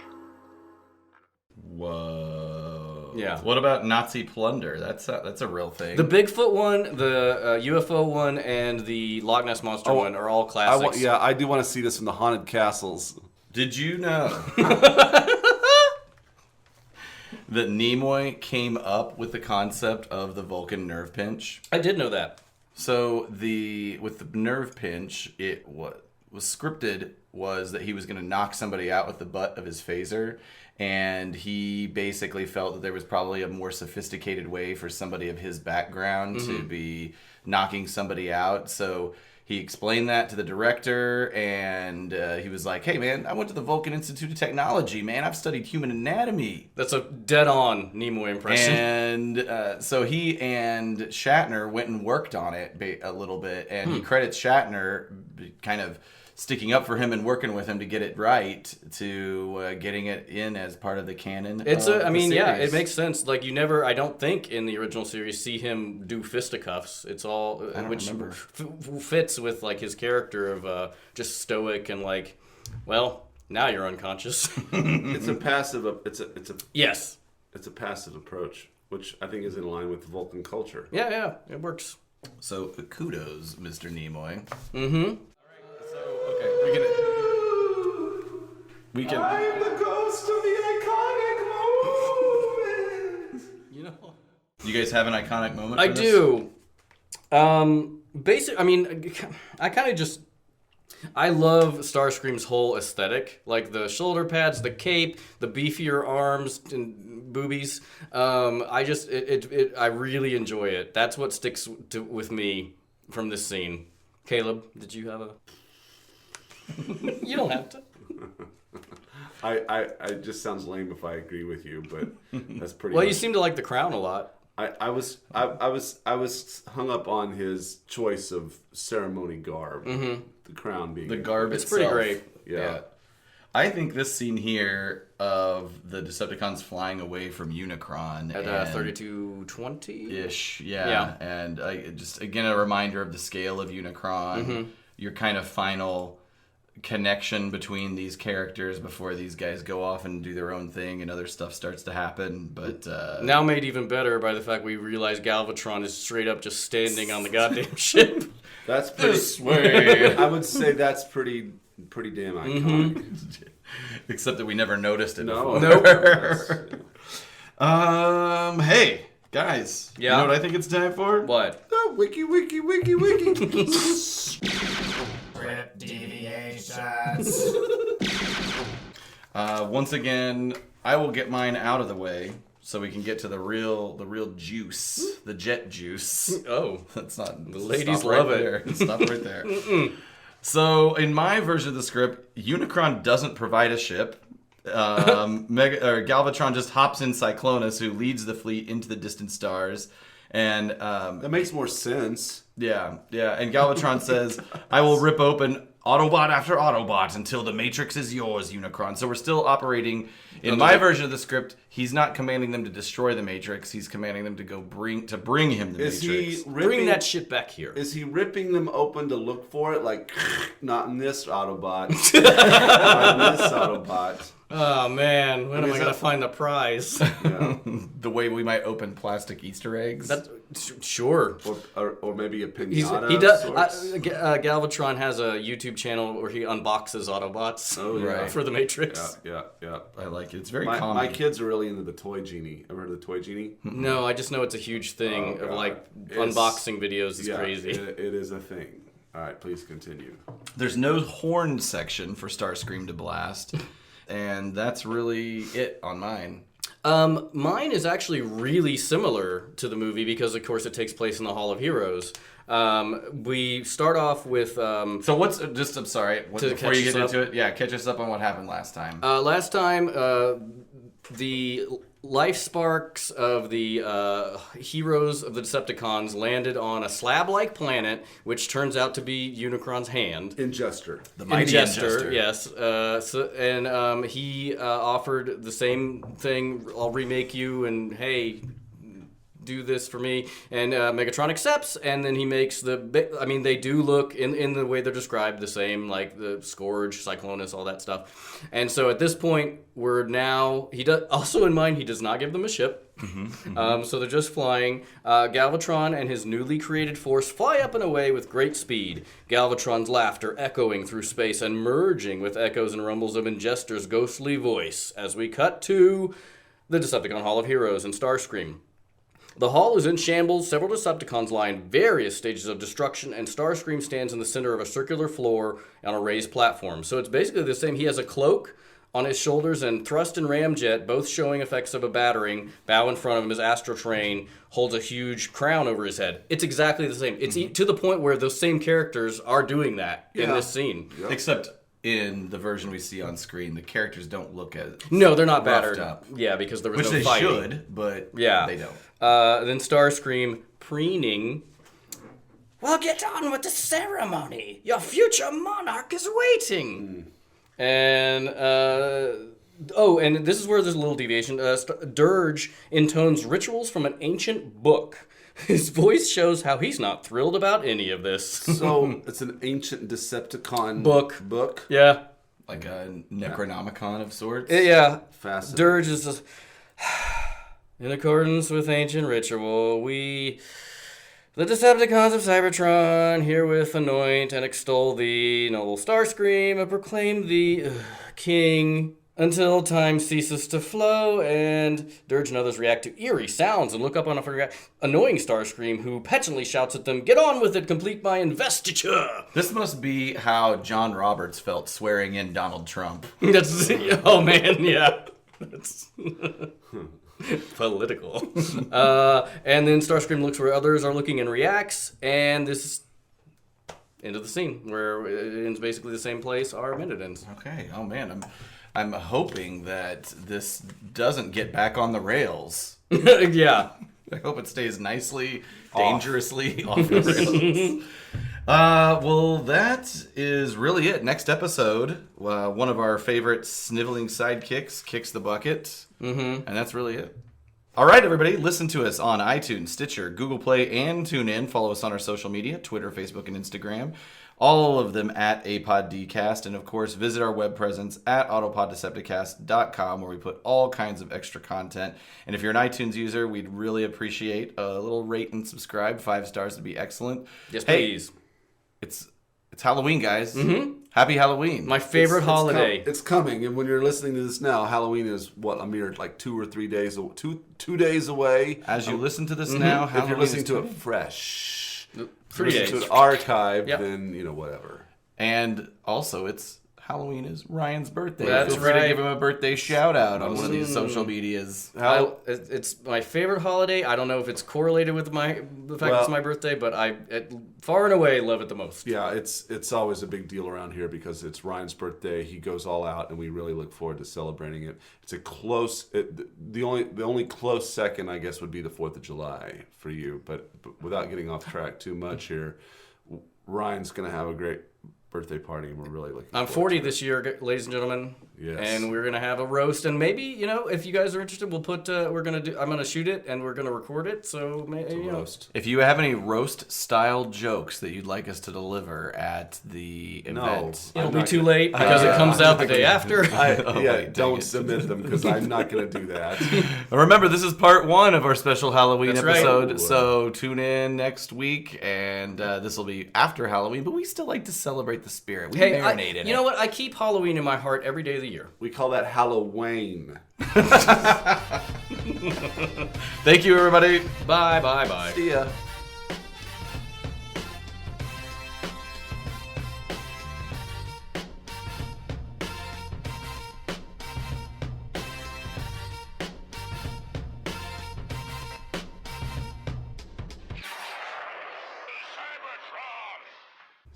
A: Whoa.
C: Yeah.
A: What about Nazi plunder? That's a real thing.
C: The Bigfoot one, the UFO one, and the Loch Ness Monster one are all classics.
B: I do want to see this in the haunted castles.
A: Did you know that Nimoy came up with the concept of the Vulcan nerve pinch?
C: I did know that.
A: So with the nerve pinch, what was scripted was that he was going to knock somebody out with the butt of his phaser, and he basically felt that there was probably a more sophisticated way for somebody of his background to be knocking somebody out. So he explained that to the director, and he was like, hey, man, I went to the Vulcan Institute of Technology, man. I've studied human anatomy.
C: That's a dead-on Nimoy impression.
A: And so he and Shatner went and worked on it a little bit, and he credits Shatner kind of sticking up for him and working with him to get it right, to getting it in as part of the canon.
C: It makes sense. Like, you never, I don't think in the original series see him do fisticuffs. It's all, which fits with like his character of just stoic and like, well, now you're unconscious.
B: It's a passive.
C: Yes.
B: It's a passive approach, which I think is in line with Vulcan culture.
C: Yeah, it works.
A: So kudos, Mr. Nimoy.
C: Mm-hmm.
A: We can.
B: I am the ghost of the iconic moment.
C: You know.
A: You guys have an iconic moment?
C: I
A: for this?
C: do. I love Starscream's whole aesthetic, like the shoulder pads, the cape, the beefier arms and boobies. I really enjoy it. That's what sticks with me from this scene. Caleb, did you have a? You don't have to.
B: I just sounds lame if I agree with you, but that's pretty.
C: Well, you seem to like the crown a lot.
B: I was hung up on his choice of ceremony garb. Mm-hmm. The crown being
A: the garb.
C: It's
A: itself.
C: pretty great.
B: Yeah.
A: I think this scene here of the Decepticons flying away from Unicron
C: At 3220-ish?
A: Yeah. And just, again, a reminder of the scale of Unicron, your kind of final connection between these characters before these guys go off and do their own thing and other stuff starts to happen. But
C: now made even better by the fact we realize Galvatron is straight up just standing on the goddamn ship.
B: That's pretty.
A: This way.
B: I would say that's pretty damn iconic.
A: Except that we never noticed it
B: No.
A: before. Hey, guys.
C: Yeah?
A: You know what I think it's time for?
C: What?
B: Oh, wiki.
G: Rip Deviations.
A: Once again, I will get mine out of the way so we can get to the real juice, the jet juice.
C: Oh,
A: That's not.
C: the ladies love it.
A: Stop right there. So in my version of the script, Unicron doesn't provide a ship. Galvatron just hops in Cyclonus, who leads the fleet into the distant stars, and
B: That makes more sense.
A: yeah. And Galvatron says, "I will rip open Autobot after Autobot until the Matrix is yours, Unicron." So we're still operating. In my version of the script, he's not commanding them to destroy the Matrix. He's commanding them to go bring him the
B: Is
A: Matrix.
B: he
C: bring
B: ripping
C: that shit back here.
B: Is he ripping them open to look for it? Like, not in this Autobot. Not in this Autobot.
C: Oh man, when am I gonna
B: that-
C: find the prize?
B: Yeah.
A: The way we might open plastic Easter eggs.
C: That's sure.
B: Or maybe a
C: He
B: pinata.
C: does.
B: of sorts.
C: Galvatron has a YouTube channel where he unboxes Autobots
B: Oh, yeah.
A: Right.
C: for the Matrix.
B: Yeah.
A: I like it. It's very
B: My
A: common.
B: kids are really into the toy genie. Ever heard of the toy genie?
C: No, I just know it's a huge thing
B: Oh,
C: of
B: God.
C: like
B: It's-
C: unboxing videos is
B: Yeah,
C: crazy.
B: It is a thing. All right, please continue.
A: There's no horn section for Starscream to blast, and that's really it on mine.
C: Mine is actually really similar to the movie because, of course, it takes place in the Hall of Heroes. We start off with
A: So what's just? I'm sorry.
C: To
A: Before
C: catch
A: you get
C: us
A: into it, yeah, catch us up on what happened last time.
C: last time. The life sparks of the heroes of the Decepticons landed on a slab-like planet, which turns out to be Unicron's hand.
B: Ingester.
A: The mighty
C: Ingester,
A: Ingester.
C: yes. He offered the same thing. I'll remake you, and hey, do this for me. And Megatron accepts, and then he makes they do look in the way they're described the same, like the Scourge, Cyclonus, all that stuff. And so at this point, he does also in mind he does not give them a ship. So they're just flying. Galvatron and his newly created force fly up and away with great speed. Galvatron's laughter echoing through space and merging with echoes and rumbles of Ingester's ghostly voice as we cut to the Decepticon Hall of Heroes and Starscream. The hall is in shambles, several Decepticons lie in various stages of destruction, and Starscream stands in the center of a circular floor on a raised platform. So it's basically the same. He has a cloak on his shoulders and thrust and ramjet, both showing effects of a battering. Bow in front of him, his astral train holds a huge crown over his head. It's exactly the same. It's to the point where those same characters are doing that in this scene.
B: Yep.
A: Except in the version we see on screen, the characters don't look as
C: No, they're not
A: roughed
C: battered.
A: up.
C: Yeah, because there was
A: Which
C: no
A: they
C: fighting.
A: should, but
C: Yeah.
A: they don't.
C: Then Starscream preening. Well, get on with the ceremony. Your future monarch is waiting. And and this is where there's a little deviation. Dirge intones rituals from an ancient book. His voice shows how he's not thrilled about any of this.
B: So it's an ancient Decepticon
C: Book. Yeah.
A: Like a Necronomicon of sorts.
C: Yeah.
B: Fascinating.
C: Dirge is just, in accordance with ancient ritual, we, the Decepticons of Cybertron, herewith anoint and extol thee, noble Starscream, and proclaim thee king until time ceases to flow. And Dirge and others react to eerie sounds and look up on a annoying Starscream, who petulantly shouts at them, "Get on with it, complete my investiture!"
A: This must be how John Roberts felt swearing in Donald Trump.
C: That's, oh man, yeah. That's political. And then Starscream looks where others are looking and reacts, and this is end of the scene, where it ends basically the same place our minute ends.
A: Okay. Oh man, I'm hoping that this doesn't get back on the rails.
C: Yeah.
A: I hope it stays nicely, dangerously off the rails. Well, that is really it. Next episode, one of our favorite sniveling sidekicks kicks the bucket. And that's really it. All right, everybody, listen to us on iTunes, Stitcher, Google Play, and TuneIn. Follow us on our social media, Twitter, Facebook, and Instagram. All of them at Autopod Decepticast. And, of course, visit our web presence at autopoddecepticast.com, where we put all kinds of extra content. And if you're an iTunes user, we'd really appreciate a little rate and subscribe. 5 stars would be excellent.
C: Yes,
A: Hey,
C: please.
A: It's Halloween, guys. Happy Halloween.
C: My favorite holiday.
B: It's coming, and when you're listening to this now, Halloween is a mere 2 or 3 days, two days away.
A: As you listen to this now,
B: If
A: Halloween
B: you're listening
A: is
B: to
A: coming.
B: it fresh,
C: 3
B: listen
C: days.
B: to it archived,
C: Yep.
B: then whatever.
A: And also, it's Halloween is Ryan's birthday.
C: That's
A: Feel free to
C: right.
A: give him a birthday shout out on one of these social medias.
C: It's my favorite holiday. I don't know if it's correlated with the fact it's my birthday, but I far and away love it the most.
B: Yeah, it's always a big deal around here because it's Ryan's birthday. He goes all out, and we really look forward to celebrating it. It's a close. The only close second, I guess, would be the 4th of July for you. But without getting off track too much here, Ryan's gonna have a great birthday party, and we're really looking
C: I'm
B: forward
C: 40
B: to it.
C: this year, ladies and gentlemen.
B: Yes.
C: And we're gonna have a roast, and maybe if you guys are interested, we'll put I'm gonna shoot it and we're gonna record it. So maybe
B: Roast.
A: If you have any roast style jokes that you'd like us to deliver at the event,
C: it'll
B: I'm
C: be
B: not
C: too
B: gonna-
C: late because it comes out the day after.
A: wait,
B: don't
A: dang it.
B: submit them because I'm not gonna do that.
A: remember this is part 1 of our special Halloween
C: That's right.
A: episode. So tune in next week, and this will be after Halloween. But we still like to celebrate the spirit. We marinate in it.
C: You know what? I keep Halloween in my heart every day of the year.
B: We call that Halloween.
A: Thank you, everybody.
C: Bye, bye, bye.
A: See ya.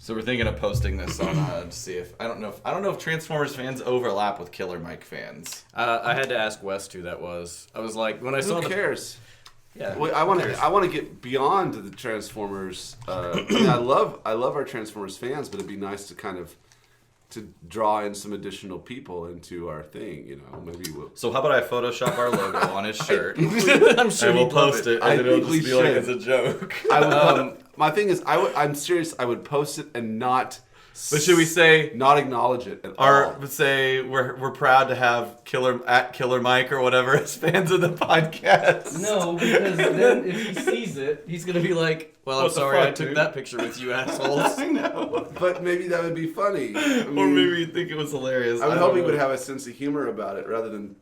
A: So we're thinking of posting this on to see if I don't know if Transformers fans overlap with Killer Mike fans.
C: I had to ask West who that was. I was like, when I saw
B: Who cares?
C: Yeah.
B: Well, I want to get beyond the Transformers. I mean, I love our Transformers fans, but it'd be nice to kind of to draw in some additional people into our thing. Maybe we'll.
A: So how about I Photoshop our logo on his shirt?
C: I'm sure
A: and we'll
C: he'd love
A: post
C: it.
A: it,
B: I
A: and then it'll
B: think we
A: just be like
B: should.
A: it's a joke.
B: I would, my thing is, I'm serious. I would post it and not.
A: But should we say
B: not acknowledge it at all?
A: or say we're proud to have Killer Mike or whatever as fans of the podcast?
C: No, because then if he sees it, he's gonna be like, "Well, I'm
A: What the
C: sorry,
A: fuck,
C: I took
A: dude?"
C: that picture with you assholes."
A: I know.
B: But maybe that would be funny. I
A: Or
B: mean,
A: maybe you'd think it was hilarious.
B: I would
A: don't
B: hope he
A: know.
B: would have a sense of humor about it rather than,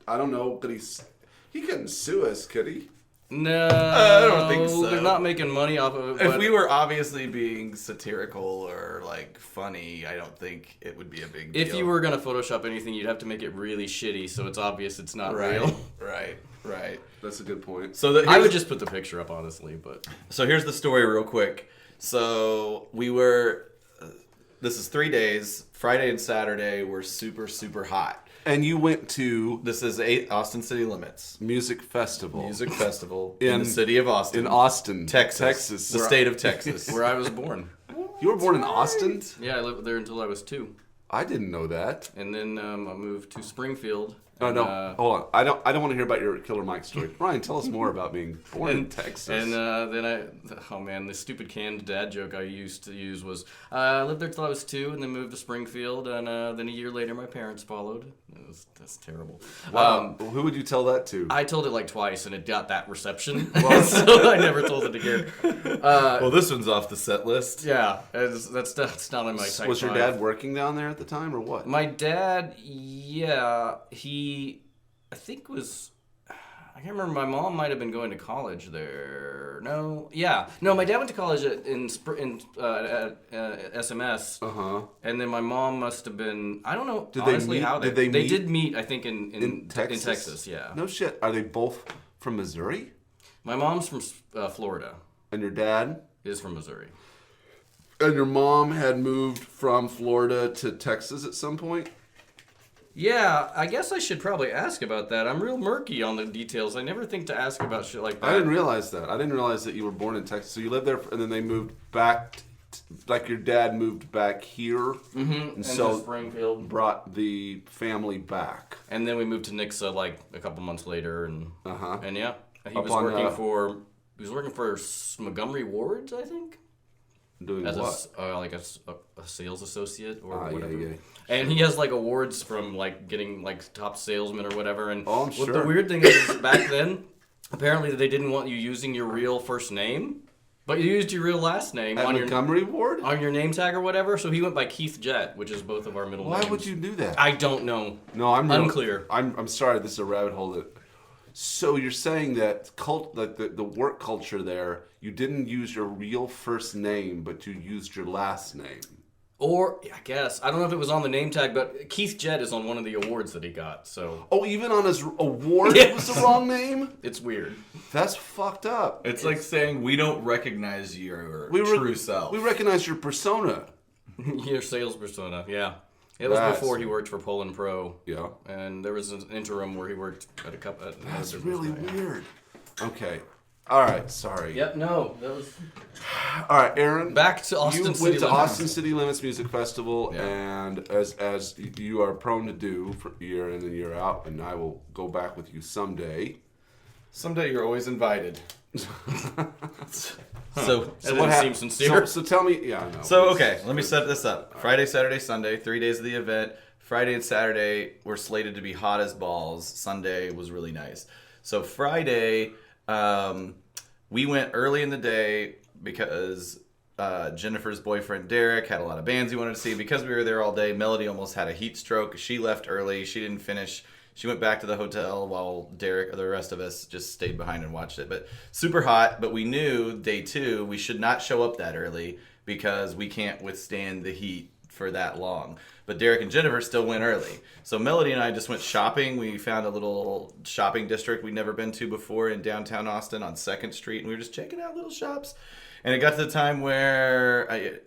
B: I don't know, but he couldn't sue us, could he?
C: No,
A: I don't think so.
C: They're not making money off of it.
A: If
C: but
A: we were obviously being satirical or like funny, I don't think it would be a big deal.
C: if you were gonna Photoshop anything, you'd have to make it really shitty, so it's obvious it's not
A: right,
C: real.
A: right.
B: That's a good point.
A: So
C: I would just put the picture up, honestly, but
A: So here's the story real quick. So we were, this is 3 days, Friday and Saturday were super, super hot.
B: And you went to
A: This is Austin City Limits
B: Music Festival.
A: Music Festival in
B: In-
A: the city of Austin.
B: in Austin,
A: Texas. The state of Texas.
C: where I was born.
B: You were born in Austin?
C: Yeah, I lived there until I was 2,
B: I didn't know that.
C: and then I moved to Springfield.
B: Oh
C: and,
B: no! Hold on. I don't want to hear about your Killer Mike story. Ryan, tell us more about being born in Texas.
C: And then the stupid canned dad joke I used to use was, I lived there till I was 2 and then moved to Springfield, and then a year later my parents followed. That's terrible.
B: Wow. Who would you tell that to?
C: I told it like twice and it got that reception, so I never told it again.
A: Well, this one's off the set list.
C: Yeah, that's not in my type
B: Was your
C: 5.
B: dad working down there at the time or what?
C: My dad, yeah, I think was, I can't remember. My mom might have been going to college there. No, my dad went to college at SMS. And then my mom must have been. I don't know.
B: Did they
C: honestly
B: meet-
C: how
B: did they meet?
C: did meet. I think in
B: Texas?
C: In Texas, yeah.
B: No shit. Are they both from Missouri?
C: My mom's from Florida.
B: And your dad?
C: Is from Missouri.
B: And your mom had moved from Florida to Texas at some point?
C: Yeah, I guess I should probably ask about that. I'm real murky on the details. I never think to ask about shit like that.
B: I didn't realize that. I didn't realize that you were born in Texas. So you lived there, and then they moved back, like your dad moved back here, and so
C: Springfield.
B: brought the family back.
C: And then we moved to Nixa like a couple months later, and yeah, he was
B: Upon,
C: working for Montgomery Wards, I think,
B: Doing
C: as
B: what?
C: a sales associate or whatever.
B: Yeah.
C: And he has like awards from like getting like top salesman or whatever. And
B: Oh, I'm
C: what
B: sure.
C: the weird thing is back then, apparently they didn't want you using your real first name, but you used your real last name
B: At
C: on
B: Montgomery Ward?
C: on your name tag or whatever. So he went by Keith Jett, which is both of our middle names.
B: Why would you do that?
C: I don't know.
B: No, I'm
C: Unclear.
B: I'm sorry. This is a rabbit hole. So you're saying that the work culture there, you didn't use your real first name, but you used your last name.
C: Or, I guess, I don't know if it was on the name tag, but Keith Jett is on one of the awards that he got, so...
B: Oh, even on his award it was the wrong name?
C: It's weird.
B: That's fucked up.
A: It's like saying we don't recognize your true self.
B: We recognize your persona.
C: Your sales persona, yeah. It was before he worked for Poland Pro.
B: Yeah.
C: And there was an interim where he worked at a couple...
B: That's really weird. Okay. All right, sorry.
C: Yep, no, that was...
B: All right, Aaron.
C: Back to Austin City
B: Limits. You went to
C: Limits.
B: Austin City Limits Music Festival,
A: Yeah.
B: and as you are prone to do for year in and year out, and I will go back with you someday.
A: Someday you're always invited. So
C: That didn't seem sincere.
B: So tell me, yeah, I know.
A: So, okay, let me set this up. Friday, Saturday, Sunday, 3 days of the event. Friday and Saturday were slated to be hot as balls. Sunday was really nice. So Friday, we went early in the day because Jennifer's boyfriend Derek had a lot of bands he wanted to see. Because we were there all day, Melody almost had a heat stroke. She left early. She didn't finish. She went back to the hotel while Derek or the rest of us just stayed behind and watched it. But super hot, but we knew day 2 we should not show up that early because we can't withstand the heat for that long. But Derek and Jennifer still went early. So Melody and I just went shopping. We found a little shopping district we'd never been to before in downtown Austin on 2nd Street, and we were just checking out little shops. And it got to the time where it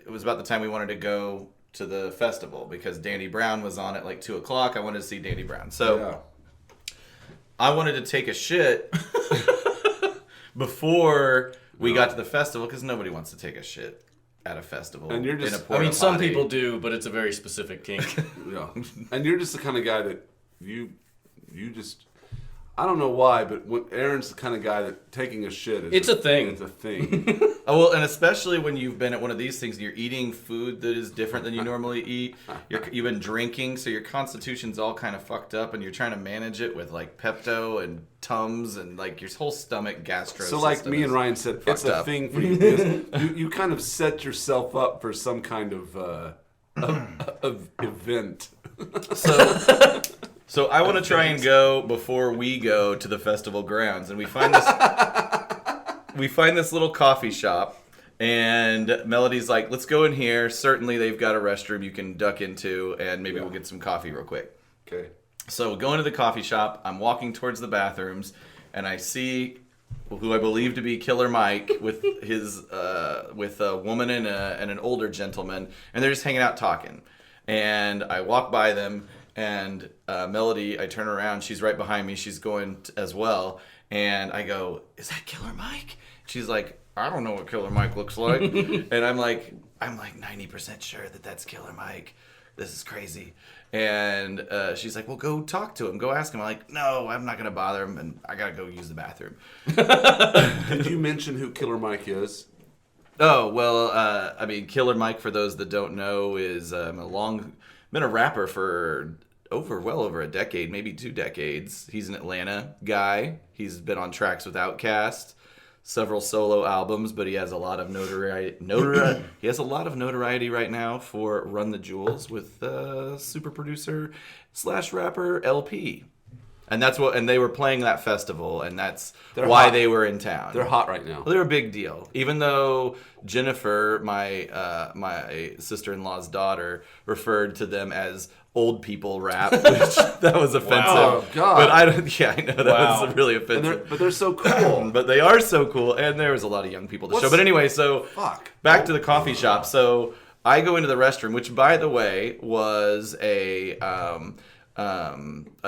A: was about the time we wanted to go to the festival because Danny Brown was on at like 2 o'clock. I wanted to see Danny Brown. So I wanted to take a shit before we got to the festival because nobody wants to take a shit at a festival.
B: And you're just,
A: in a porta
C: some
A: potty.
C: people do, but it's a very specific kink.
B: Yeah. And you're just the kind of guy that you just, I don't know why, but Aaron's the kind of guy that taking a shit is
C: It's a thing.
B: It's a thing.
A: Oh, well, and especially when you've been at one of these things, you're eating food that is different than you normally eat. You've been drinking, so your constitution's all kind of fucked up, and you're trying to manage it with like Pepto and Tums and like your whole stomach gastro.
B: So like me and Ryan said, it's a thing for you. Because you kind of set yourself up for some kind of event.
A: So I want to try and go before we go to the festival grounds, and we find this little coffee shop, and Melody's like, "Let's go in here. Certainly, they've got a restroom you can duck into, and maybe we'll get some coffee real quick."
B: Okay.
A: So we go into the coffee shop. I'm walking towards the bathrooms, and I see who I believe to be Killer Mike with his with a woman and an older gentleman, and they're just hanging out talking. And I walk by them. And Melody, I turn around, she's right behind me, she's going as well, and I go, "Is that Killer Mike?" She's like, "I don't know what Killer Mike looks like." And I'm like 90% sure that that's Killer Mike. This is crazy. And she's like, "Well, go talk to him, go ask him." I'm like, "No, I'm not gonna bother him, and I gotta go use the bathroom."
B: Did you mention who Killer Mike is?
A: Oh, well, Killer Mike, for those that don't know, is been a rapper for well over a decade, maybe 2 decades. He's an Atlanta guy. He's been on tracks with Outkast, several solo albums, but he has a lot of notoriety. He has a lot of notoriety right now for Run the Jewels with super producer / rapper LP. And they were playing that festival, and that's why they were in town.
B: They're hot right now.
A: Well, they're a big deal. Even though Jennifer, my sister-in-law's daughter, referred to them as old people rap, which that was offensive.
B: Wow, God.
A: But I know that was really offensive.
B: But they're so cool.
A: But they are so cool, and there was a lot of young people at the show. But anyway, so back to the coffee shop. So I go into the restroom, which, by the way, was a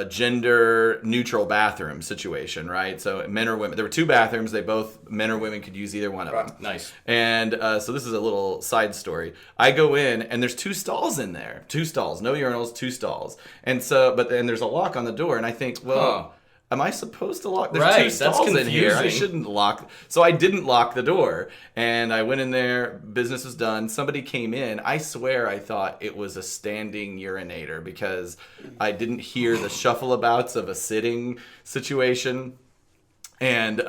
A: gender neutral bathroom situation, right? So men or women, there were 2 bathrooms. They both, men or women, could use either one of them.
C: Nice.
A: And so this is a little side story. I go in and there's 2 stalls in there. 2 stalls, no urinals, 2 stalls. And so, but then there's a lock on the door, and I think, well, am I supposed to lock? There's 2 stalls in here. I shouldn't lock. So I didn't lock the door. And I went in there. Business was done. Somebody came in. I swear I thought it was a standing urinator because I didn't hear the shuffleabouts of a sitting situation. And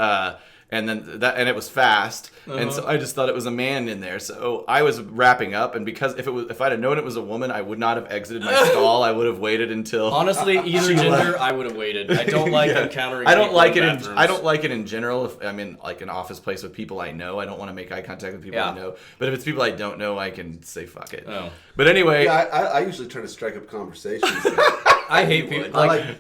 A: And then and it was fast, and so I just thought it was a man in there. So I was wrapping up, and because if I'd have known it was a woman, I would not have exited my stall. I would have waited until.
C: Honestly, either gender, I would have waited. I don't like encountering.
A: I don't like it.
C: bathrooms.
A: I don't like it in general. If I'm in like an office place with people I know, I don't want to make eye contact with people I know. But if it's people I don't know, I can say fuck it.
C: Oh.
A: But anyway,
B: I usually try to strike up conversations.
C: I hate people.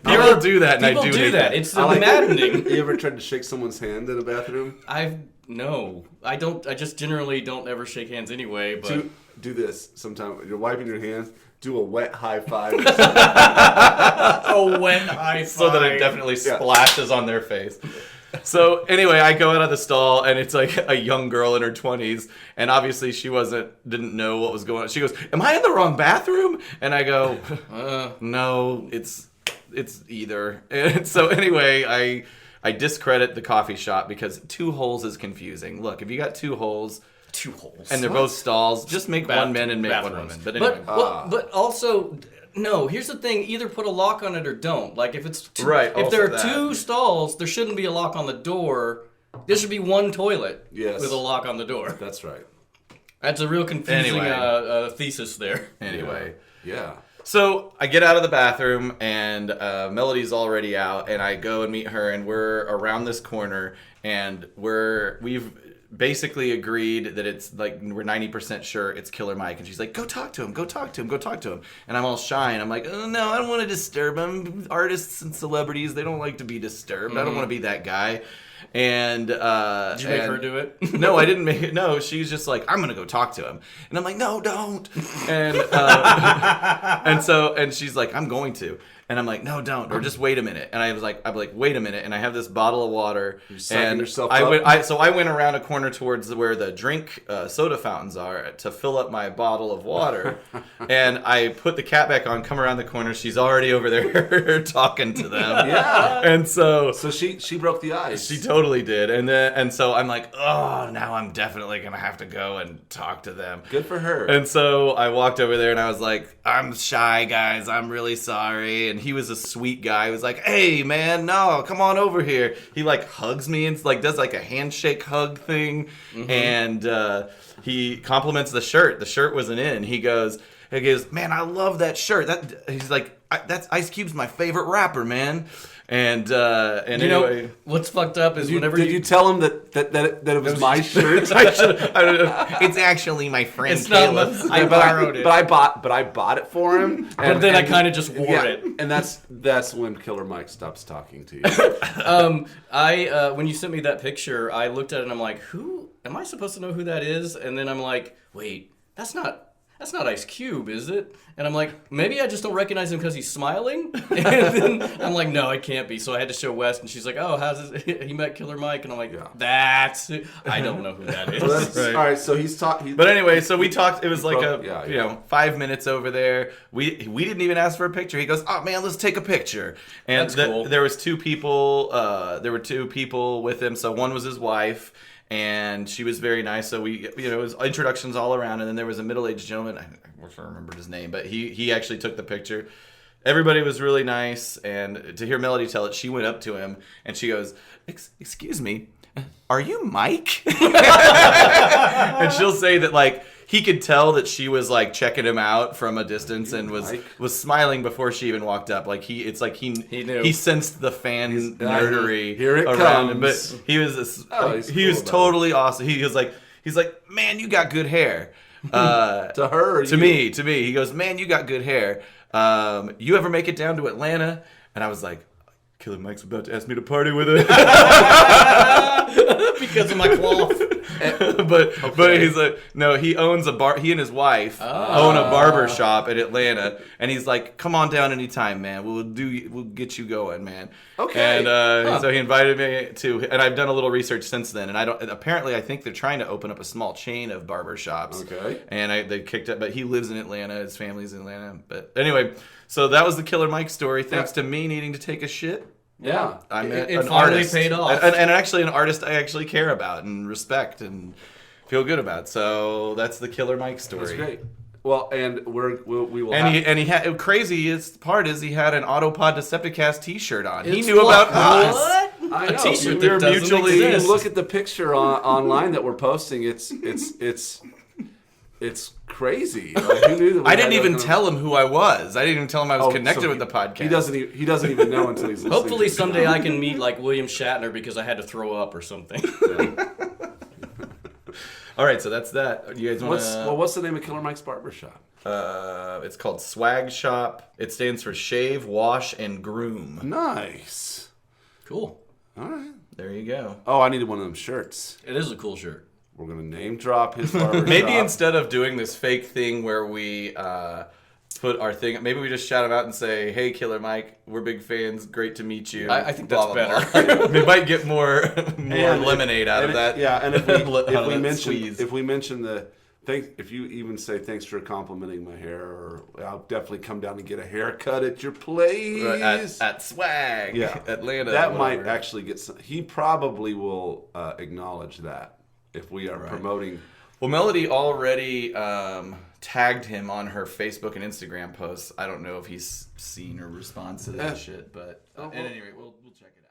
A: People do that, and I
C: People do that. It's
B: I
C: maddening.
B: You ever tried to shake someone's hand in a bathroom?
C: No, I don't. I just generally don't ever shake hands anyway. But
B: Do this sometime. You're wiping your hands. Do a wet high five.
C: a wet high five.
A: so that it definitely splashes on their face. So anyway, I go out of the stall, and it's like a young girl in her 20s, and obviously she didn't know what was going on. She goes, "Am I in the wrong bathroom?" And I go, "No, it's either." And so anyway, I discredit the coffee shop because 2 holes is confusing. Look, if you got 2 holes, and they're both stalls, just make one man and make one woman. But anyway,
C: but also. No, here's the thing. Either put a lock on it or don't. Like, if it's if there are 2 stalls, there shouldn't be a lock on the door. There should be 1 toilet with a lock on the door.
B: That's right.
C: That's a real confusing thesis there.
A: Anyway.
B: Yeah.
A: So I get out of the bathroom, and Melody's already out, and I go and meet her, and we're around this corner, and we've basically agreed that it's like we're 90% sure it's Killer Mike, and she's like, go talk to him, and I'm all shy, and I'm like, oh, no, I don't want to disturb him. Artists and celebrities, they don't like to be disturbed. I don't want to be that guy. And did
C: you make her do it?
A: No, I didn't make it. No, she's just like, I'm gonna go talk to him, and I'm like, no, don't. And and she's like, I'm going to. And I'm like, no, don't, or just wait a minute. And I'm like, wait a minute. And I have this bottle of water, and
B: yourself
A: I went around a corner towards where the drink soda fountains are to fill up my bottle of water. And I put the cap back on, come around the corner. She's already over there talking to them.
B: Yeah.
A: And so
B: she broke the ice.
A: She totally did. And so I'm like, oh, now I'm definitely gonna have to go and talk to them.
B: Good for her.
A: And so I walked over there, and I was like, I'm shy, guys. I'm really sorry. And he was a sweet guy. He was like, hey, man, no, come on over here. He like hugs me and like does like a handshake hug thing. And he compliments the shirt. The shirt wasn't in. He goes, man, I love that shirt. He's like, that's Ice Cube's my favorite rapper, man. And
C: anyway, know what's fucked up is
B: did you tell him that it was my shirt?
A: It's actually my friend Caleb's.
C: I borrowed it,
B: but I bought it for him.
C: But then I kind of just wore it,
B: and that's when Killer Mike stops talking to you.
C: When you sent me that picture, I looked at it and I'm like, who am I supposed to know who that is? And then I'm like, wait, that's not Ice Cube, is it? And I'm like, maybe I just don't recognize him because he's smiling. And then I'm like, no, it can't be. So I had to show Wes, and she's like, oh, he met Killer Mike, and I'm like, that's it. I don't know who that is.
B: Right. All right, so he's talking.
A: But anyway, so we talked. It was like 5 minutes over there. We didn't even ask for a picture. He goes, oh man, let's take a picture. And
C: that's cool.
A: There was 2 people. There were 2 people with him. So one was his wife. And she was very nice, so it was introductions all around. And then there was a middle-aged gentleman, I wish I remembered his name, but he actually took the picture. Everybody was really nice, and to hear Melody tell it, she went up to him, and she goes, excuse me, are you Mike? And she'll say that, like, he could tell that she was, like, checking him out from a distance and was smiling before she even walked up. Like, he knew. He sensed the fan nerdery around him. But he was totally awesome. He's like, man, you got good hair.
B: To her,
A: to me. He goes, man, you got good hair. You ever make it down to Atlanta? And I was like, Killer Mike's about to ask me to party with him.
C: Because of my cloth.
A: But he's like, no, he owns a bar. He and his wife own a barber shop in Atlanta, and he's like, come on down anytime, man. We'll get you going, man.
B: Okay.
A: And so he invited me to, and I've done a little research since then, and I think they're trying to open up a small chain of barber shops.
B: Okay.
A: And they kicked it, but he lives in Atlanta. His family's in Atlanta. But anyway, so that was the Killer Mike story. Thanks to me needing to take a shit.
B: Yeah,
A: I met
C: it
A: an
C: finally
A: artist.
C: paid off,
A: and actually an artist I actually care about and respect and feel good about. So that's the Killer Mike story.
B: That's great. Well, and we will.
A: And he had craziest part is he had an Autopod Decepticast T-shirt on.
C: He
A: knew about us.
C: What?
B: I know.
C: T-shirt
B: We're
C: that doesn't
B: mutually.
C: exist.
B: Look at the picture online that we're posting. It's crazy. Like, who knew that
A: I didn't even tell him who I was. I didn't even tell him I was connected with the podcast.
B: He doesn't even know until he's listening.
C: Hopefully
B: to it.
C: someday I can meet like William Shatner because I had to throw up or something.
A: All right, so that's that. You guys want to?
B: What's the name of Killer Mike's Barbershop?
A: It's called Swag Shop. It stands for Shave, Wash, and Groom.
B: Nice.
C: Cool.
B: All right.
A: There you go.
B: Oh, I needed one of them shirts.
C: It is a cool shirt.
B: We're gonna name drop his barbershop.
A: Maybe instead of doing this fake thing where we put our thing, maybe we just shout him out and say, "Hey, Killer Mike, we're big fans. Great to meet you."
C: I think
A: Blah,
C: that's
A: blah,
C: better.
A: blah. We might get more lemonade out of that.
B: Yeah, and if
A: Squeeze.
B: we mention the if you even say thanks for complimenting my hair, or I'll definitely come down and get a haircut at your place.
A: At Swag, Atlanta.
B: That
A: whatever.
B: might actually get some. He probably will acknowledge that if we are promoting.
A: Well, Melody already tagged him on her Facebook and Instagram posts. I don't know if he's seen or responds to that shit, but at any rate, we'll check it out.